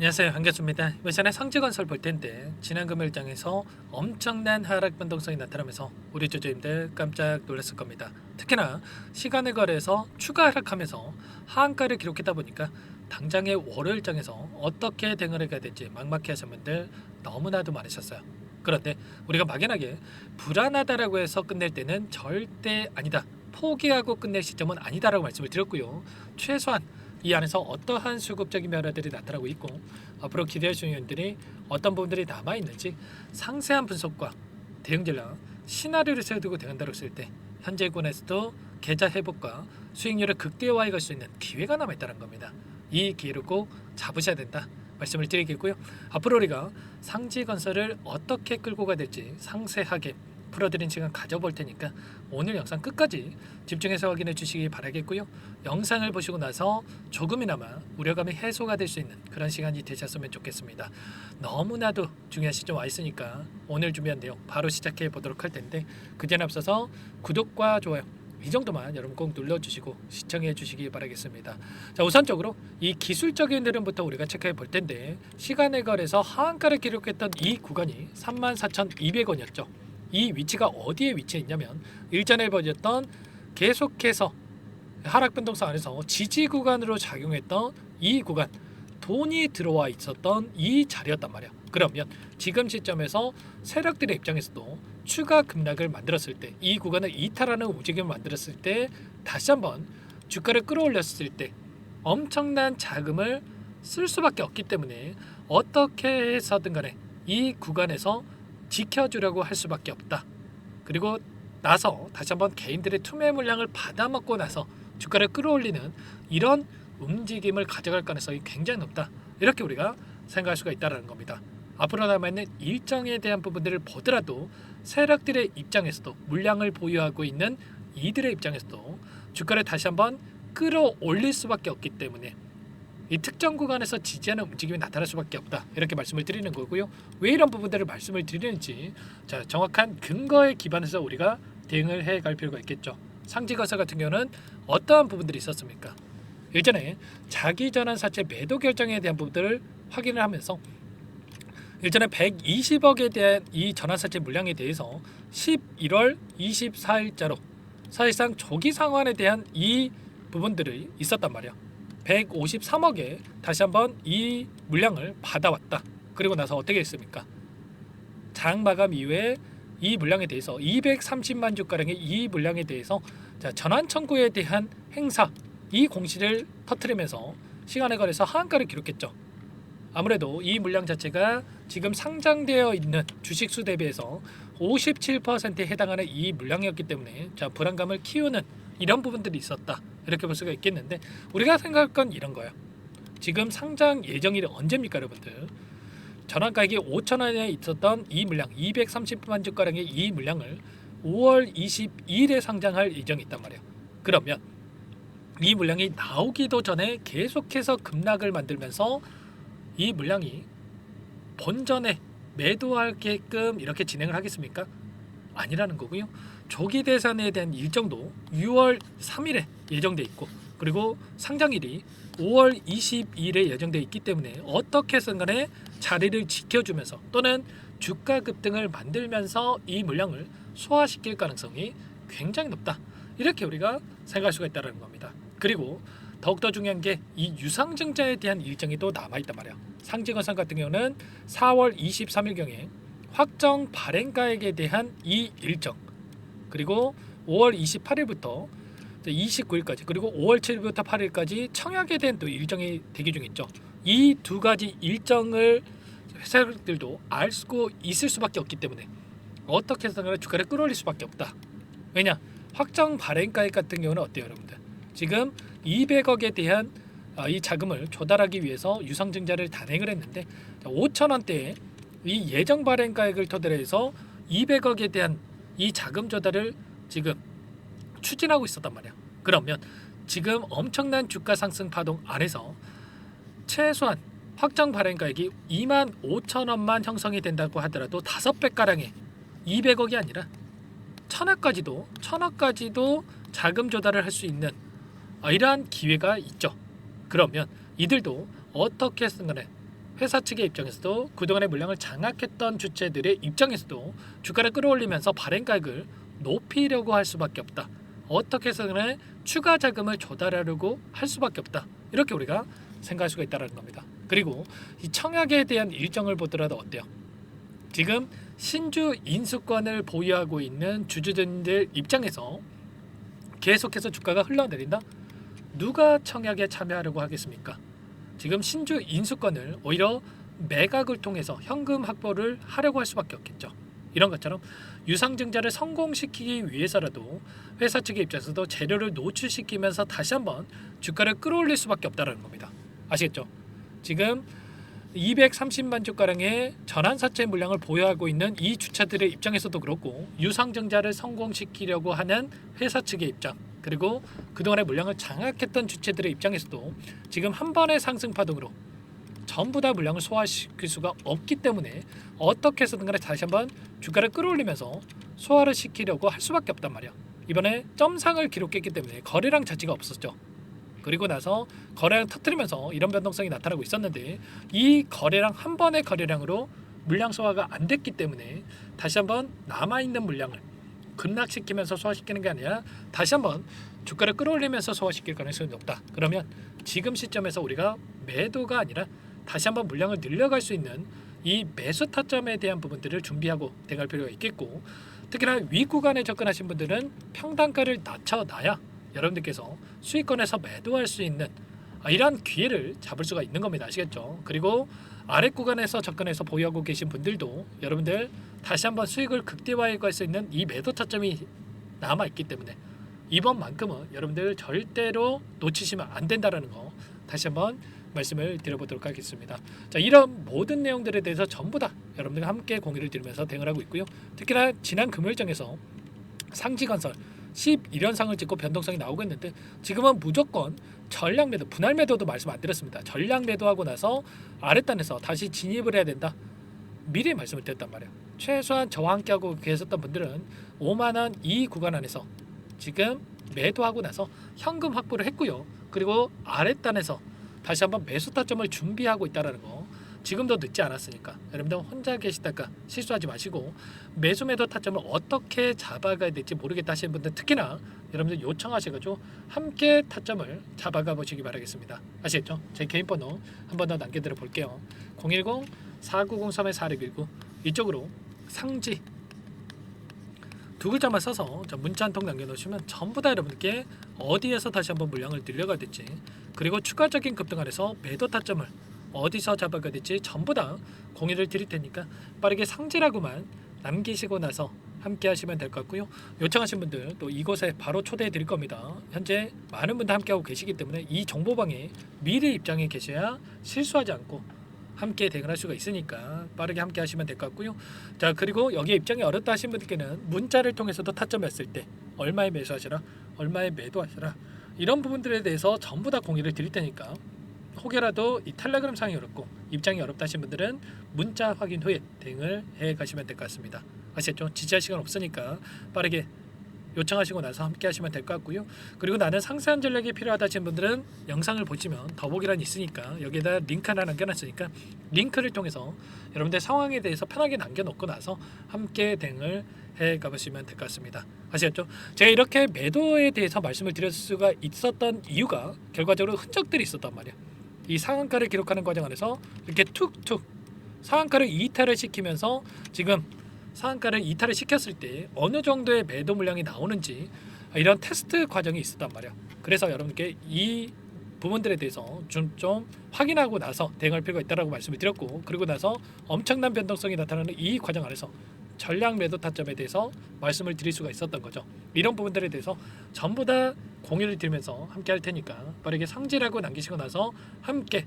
안녕하세요, 한교수입니다. 이번 시간에 상지건설 볼 텐데 지난 금요일장에서 엄청난 하락 변동성이 나타나면서 우리 주주님들 깜짝 놀랐을 겁니다. 특히나 시간을 거래해서 추가 하락하면서 하한가를 기록했다 보니까 당장의 월요일장에서 어떻게 대응을 해야 될지 막막해 하신 분들 너무나도 많으셨어요. 그런데 우리가 막연하게 불안하다라고 해서 끝낼 때는 절대 아니다, 포기하고 끝낼 시점은 아니다라고 말씀을 드렸고요. 최소한 이 안에서 어떠한 수급적인 변화들이 나타나고 있고 앞으로 기대할 수 있는 요인들이 어떤 부분들이 남아있는지 상세한 분석과 대응 전략, 시나리오를 세워두고 대응한다고 했을 때 현재권에서도 계좌 회복과 수익률을 극대화해 갈 수 있는 기회가 남아있다는 겁니다. 이 기회를 꼭 잡으셔야 된다 말씀을 드리겠고요. 앞으로 우리가 상지건설을 어떻게 끌고 가야 될지 상세하게 풀어드린 시간 가져볼 테니까 오늘 영상 끝까지 집중해서 확인해 주시기 바라겠고요. 영상을 보시고 나서 조금이나마 우려감이 해소가 될 수 있는 그런 시간이 되셨으면 좋겠습니다. 너무나도 중요한 시점 와 있으니까 오늘 준비한 내용 바로 시작해 보도록 할 텐데 그 전에 앞서서 구독과 좋아요 이 정도만 여러분 꼭 눌러주시고 시청해 주시기 바라겠습니다. 자, 우선적으로 이 기술적인 흐름부터 우리가 체크해 볼 텐데 시간을 거래해서 하한가를 기록했던 이 구간이 34,200원이었죠. 이 위치가 어디에 위치해 있냐면 일전에 보였던 계속해서 하락 변동성 안에서 지지 구간으로 작용했던 이 구간, 돈이 들어와 있었던 이 자리였단 말이야. 그러면 지금 시점에서 세력들의 입장에서도 추가 급락을 만들었을 때, 이 구간을 이탈하는 움직임을 만들었을 때 다시 한번 주가를 끌어올렸을 때 엄청난 자금을 쓸 수밖에 없기 때문에 어떻게 해서든 간에 이 구간에서 지켜주려고 할 수밖에 없다. 그리고 나서 다시 한번 개인들의 투매 물량을 받아먹고 나서 주가를 끌어올리는 이런 움직임을 가져갈 가능성이 굉장히 높다. 이렇게 우리가 생각할 수가 있다는 겁니다. 앞으로 남아있는 일정에 대한 부분들을 보더라도 세력들의 입장에서도 물량을 보유하고 있는 이들의 입장에서도 주가를 다시 한번 끌어올릴 수밖에 없기 때문에 이 특정 구간에서 지지하는 움직임이 나타날 수밖에 없다. 이렇게 말씀을 드리는 거고요. 왜 이런 부분들을 말씀을 드리는지 정확한 근거에 기반해서 우리가 대응을 해갈 필요가 있겠죠. 상지건설 같은 경우는 어떠한 부분들이 있었습니까? 일전에 자기 전환 사채 매도 결정에 대한 부분들을 확인을 하면서 일전에 120억에 대한 이 전환사채 물량에 대해서 11월 24일자로 사실상 조기 상환에 대한 이 부분들이 있었단 말이야. 153억에 다시 한번 이 물량을 받아왔다. 그리고 나서 어떻게 했습니까? 장 마감 이후에 이 물량에 대해서 230만 주가량의 이 물량에 대해서 전환 청구에 대한 행사, 이 공시를 터뜨리면서 시간에 걸려서 하한가를 기록했죠. 아무래도 이 물량 자체가 지금 상장되어 있는 주식수 대비해서 57%에 해당하는 이 물량이었기 때문에 불안감을 키우는 이런 부분들이 있었다. 이렇게 볼 수가 있겠는데 우리가 생각할 건 이런 거예요. 지금 상장 예정일이 언제입니까, 여러분들? 전환가액이 5천원에 있었던 이 물량 230만 주가량의 이 물량을 5월 22일에 상장할 예정이 있단 말이에요. 그러면 이 물량이 나오기도 전에 계속해서 급락을 만들면서 이 물량이 본전에 매도하게끔 이렇게 진행을 하겠습니까? 아니라는 거고요. 조기 대산에 대한 일정도 6월 3일에 예정돼 있고 그리고 상장일이 5월 22일에 예정돼 있기 때문에 어떻게 해서든 간에 자리를 지켜주면서 또는 주가 급등을 만들면서 이 물량을 소화시킬 가능성이 굉장히 높다. 이렇게 우리가 생각할 수가 있다는 겁니다. 그리고 더욱더 중요한 게 이 유상증자에 대한 일정이 또 남아있단 말이야. 상지건설 같은 경우는 4월 23일경에 확정 발행가액에 대한 이 일정, 그리고 5월 28일부터 29일까지, 그리고 5월 7일부터 8일까지 청약에 대한 또 일정이 대기 중에 있죠. 이 두 가지 일정을 회사들도 알 수 있을 수밖에 없기 때문에 어떻게 해서든 주가를 끌어올릴 수밖에 없다. 왜냐? 확정 발행가액 같은 경우는 어때요, 여러분들? 지금 200억에 대한 이 자금을 조달하기 위해서 유상증자를 단행을 했는데 5천원대에 이 예정 발행가액을 토대로 해서 200억에 대한 이 자금 조달을 지금 추진하고 있었단 말이야. 그러면 지금 엄청난 주가 상승 파동 안에서 최소한 확정 발행가액이 2만 5천원만 형성이 된다고 하더라도 5배가량의 200억이 아니라 1000억까지도 자금 조달을 할 수 있는 이러한 기회가 있죠. 그러면 이들도 어떻게 해서든 간에 회사 측의 입장에서도 그동안의 물량을 장악했던 주체들의 입장에서도 주가를 끌어올리면서 발행가액을 높이려고 할 수밖에 없다. 어떻게 해서든 추가 자금을 조달하려고 할 수밖에 없다. 이렇게 우리가 생각할 수가 있다는 겁니다. 그리고 이 청약에 대한 일정을 보더라도 어때요? 지금 신주 인수권을 보유하고 있는 주주들 입장에서 계속해서 주가가 흘러내린다? 누가 청약에 참여하려고 하겠습니까? 지금 신주 인수권을 오히려 매각을 통해서 현금 확보를 하려고 할 수밖에 없겠죠. 이런 것처럼 유상증자를 성공시키기 위해서라도 회사 측의 입장에서도 재료를 노출시키면서 다시 한번 주가를 끌어올릴 수밖에 없다는 겁니다. 아시겠죠? 지금 230만 주가량의 전환사채 물량을 보유하고 있는 이 주체들의 입장에서도 그렇고 유상증자를 성공시키려고 하는 회사 측의 입장, 그리고 그동안의 물량을 장악했던 주체들의 입장에서도 지금 한 번의 상승 파동으로 전부 다 물량을 소화시킬 수가 없기 때문에 어떻게 해서든 간에 다시 한번 주가를 끌어올리면서 소화를 시키려고 할 수밖에 없단 말이야. 이번에 점상을 기록했기 때문에 거래량 자체가 없었죠. 그리고 나서 거래량 터뜨리면서 이런 변동성이 나타나고 있었는데 이 거래량 한 번의 거래량으로 물량 소화가 안 됐기 때문에 다시 한번 남아있는 물량을 급락시키면서 소화시키는 게 아니라 다시 한번 주가를 끌어올리면서 소화시킬 가능성이 높다. 그러면 지금 시점에서 우리가 매도가 아니라 다시 한번 물량을 늘려갈 수 있는 이 매수 타점에 대한 부분들을 준비하고 대갈 필요가 있겠고, 특히나 위 구간에 접근하신 분들은 평단가를 낮춰놔야 여러분들께서 수익권에서 매도할 수 있는 이러한 기회를 잡을 수가 있는 겁니다. 아시겠죠? 그리고 아래 구간에서 접근해서 보유하고 계신 분들도 여러분들 다시 한번 수익을 극대화할 수 있는 이 매도 타점이 남아있기 때문에 이번만큼은 여러분들 절대로 놓치시면 안 된다는 거 다시 한번 말씀을 드려보도록 하겠습니다. 자, 이런 모든 내용들에 대해서 전부 다 여러분들과 함께 공유를 드리면서 대응을 하고 있고요. 특히나 지난 금요일장에서 상지건설 11연상을 찍고 변동성이 나오고 있는데 지금은 무조건 전량 매도, 분할 매도도 말씀 안 드렸습니다. 전량 매도하고 나서 아랫단에서 다시 진입을 해야 된다. 미리 말씀을 드렸단 말이에요. 최소한 저와 함께하고 계셨던 분들은 5만원 이 구간 안에서 지금 매도하고 나서 현금 확보를 했고요. 그리고 아랫단에서 다시 한번 매수 타점을 준비하고 있다는 거 지금도 늦지 않았으니까 여러분들 혼자 계시다가 실수하지 마시고 매수 매도 타점을 어떻게 잡아가야 될지 모르겠다 하시는 분들 특히나 여러분들 요청하셔가지고 함께 타점을 잡아가 보시기 바라겠습니다. 아시겠죠? 제 개인 번호 한 번 더 남겨드려 볼게요. 010-4903-4619 이쪽으로 상지 두 글자만 써서 문자 한 통 남겨놓으시면 전부 다 여러분께 어디에서 다시 한번 물량을 늘려가야 될지, 그리고 추가적인 급등 안에서 매도 타점을 어디서 잡아가야 될지 전부 다 공유를 드릴 테니까 빠르게 상지라고만 남기시고 나서 함께 하시면 될 것 같고요. 요청하신 분들 또 이곳에 바로 초대해 드릴 겁니다. 현재 많은 분들 함께하고 계시기 때문에 이 정보방에 미리 입장해 계셔야 실수하지 않고 함께 대응할 수가 있으니까 빠르게 함께 하시면 될 것 같고요. 자, 그리고 여기에 입장이 어렵다 하신 분들께는 문자를 통해서도 타점했을 때 얼마에 매수하시라, 얼마에 매도하시라, 이런 부분들에 대해서 전부 다 공유를 드릴 테니까 혹여라도 이 텔레그램 상이 어렵고 입장이 어렵다 하신 분들은 문자 확인 후에 대응을 해 가시면 될 것 같습니다. 아시겠죠? 지지할 시간 없으니까 빠르게 요청하시고 나서 함께 하시면 될 것 같고요. 그리고 나는 상세한 전략이 필요하다 하신 분들은 영상을 보시면 더보기란이 있으니까 여기에다 링크 하나 남겨놨으니까 링크를 통해서 여러분들 상황에 대해서 편하게 남겨놓고 나서 함께 대응을 해 가보시면 될 것 같습니다. 아시겠죠? 제가 이렇게 매도에 대해서 말씀을 드릴 수가 있었던 이유가 결과적으로 흔적들이 있었단 말이야. 이 상한가를 기록하는 과정 안에서 이렇게 툭툭 상한가를 이탈을 시키면서 지금 상한가를 이탈을 시켰을 때 어느 정도의 매도 물량이 나오는지 이런 테스트 과정이 있었단 말이야. 그래서 여러분께 이 부분들에 대해서 좀 확인하고 나서 대응할 필요가 있다라고 말씀을 드렸고, 그리고 나서 엄청난 변동성이 나타나는 이 과정 안에서 전량 매도 타점에 대해서 말씀을 드릴 수가 있었던 거죠. 이런 부분들에 대해서 전부 다 공유를 드리면서 함께 할 테니까 빠르게 상지라고 남기시고 나서 함께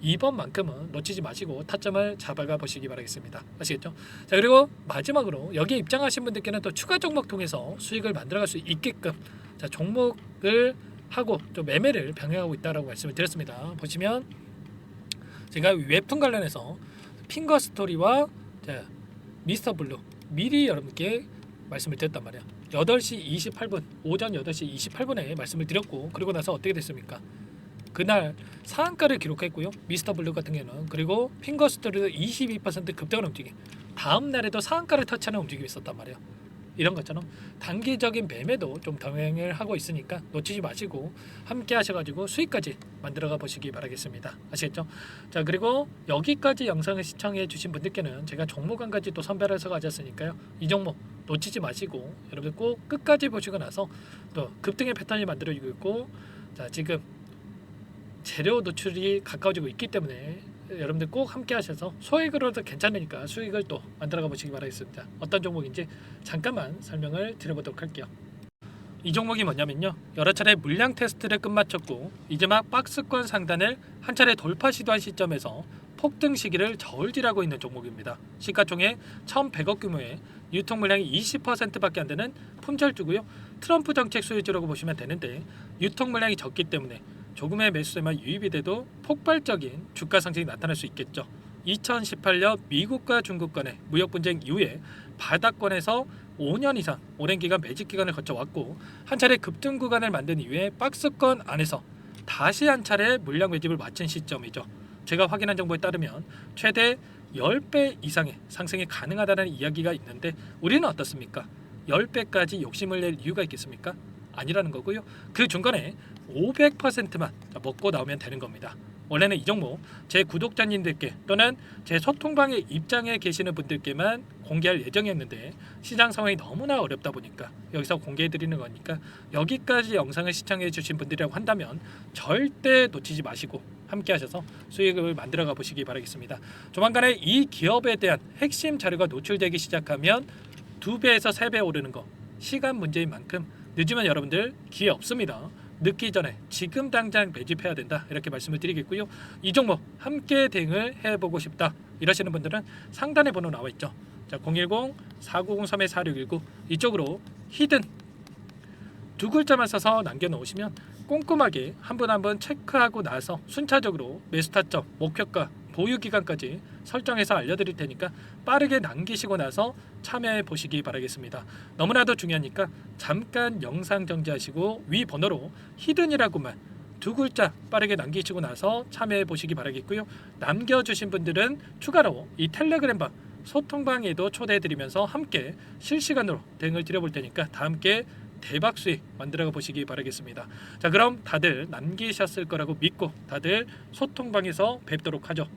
이번만큼은 놓치지 마시고 타점을 잡아가 보시기 바라겠습니다. 아시겠죠? 자, 그리고 마지막으로 여기에 입장하신 분들께는 또 추가 종목 통해서 수익을 만들어갈 수 있게끔 자, 종목을 하고 좀 매매를 병행하고 있다라고 말씀을 드렸습니다. 보시면 제가 웹툰 관련해서 핑거 스토리와 자, 미스터 블루 미리 여러분께 말씀을 드렸단 말이야. 8시 28분 오전 8시 28분에 말씀을 드렸고, 그리고 나서 어떻게 됐습니까? 그날 상한가를 기록했고요. 미스터 블루 같은 경우는 그리고 핑거스토리도 22% 급등을 움직임. 다음 날에도 상한가를 터치하는 움직임이 있었단 말이에요. 이런 것처럼 단기적인 매매도 좀 병행을 하고 있으니까 놓치지 마시고 함께 하셔가지고 수익까지 만들어가 보시기 바라겠습니다. 아시겠죠? 자, 그리고 여기까지 영상을 시청해 주신 분들께는 제가 종목 한 가지 또 선별해서 가졌으니까요. 이 종목 놓치지 마시고 여러분들 꼭 끝까지 보시고 나서 또 급등의 패턴이 만들어지고 있고, 자, 지금 재료 노출이 가까워지고 있기 때문에 여러분들 꼭 함께 하셔서 소액으로도 괜찮으니까 수익을 또 만들어가 보시기 바라겠습니다. 어떤 종목인지 잠깐만 설명을 드려보도록 할게요. 이 종목이 뭐냐면요, 여러 차례 물량 테스트를 끝마쳤고 이제 막 박스권 상단을 한 차례 돌파 시도한 시점에서 폭등 시기를 저울질하고 있는 종목입니다. 시가총액 1,100억 규모의 유통 물량이 20%밖에 안 되는 품절주고요. 트럼프 정책 수혜주라고 보시면 되는데, 유통 물량이 적기 때문에 조금의 매수세만 유입이 돼도 폭발적인 주가 상승이 나타날 수 있겠죠. 2018년 미국과 중국 간의 무역 분쟁 이후에 바닥권에서 5년 이상 오랜 기간 매집 기간을 거쳐왔고, 한 차례 급등 구간을 만든 이후에 박스권 안에서 다시 한 차례 물량 매집을 마친 시점이죠. 제가 확인한 정보에 따르면 최대 10배 이상의 상승이 가능하다는 이야기가 있는데, 우리는 어떻습니까? 10배까지 욕심을 낼 이유가 있겠습니까? 아니라는 거고요. 그 중간에 500%만 먹고 나오면 되는 겁니다. 원래는 이 종목 제 구독자님들께 또는 제 소통방에 입장해 계시는 분들께만 공개할 예정이었는데, 시장 상황이 너무나 어렵다 보니까 여기서 공개해 드리는 거니까 여기까지 영상을 시청해 주신 분들이라고 한다면 절대 놓치지 마시고 함께 하셔서 수익을 만들어가 보시기 바라겠습니다. 조만간에 이 기업에 대한 핵심 자료가 노출되기 시작하면 2배에서 3배 오르는 거 시간 문제인 만큼 늦으면 여러분들 기회 없습니다. 늦기 전에 지금 당장 매집해야 된다, 이렇게 말씀을 드리겠고요. 이 종목 함께 대응을 해보고 싶다 이러시는 분들은 상단에 번호 나와 있죠. 자, 010-4903-4619 이쪽으로 히든 두 글자만 써서 남겨놓으시면 꼼꼼하게 한 분 한 분 체크하고 나서 순차적으로 매수 타점, 목표가, 보유 기간까지 설정해서 알려드릴 테니까 빠르게 남기시고 나서 참여해 보시기 바라겠습니다. 너무나도 중요하니까 잠깐 영상 정지하시고 위 번호로 히든이라고만 두 글자 빠르게 남기시고 나서 참여해 보시기 바라겠고요. 남겨주신 분들은 추가로 이 텔레그램방 소통방에도 초대해드리면서 함께 실시간으로 대응을 드려볼 테니까 다 함께 대박 수익 만들어 보시기 바라겠습니다. 자, 그럼 다들 남기셨을 거라고 믿고 다들 소통방에서 뵙도록 하죠.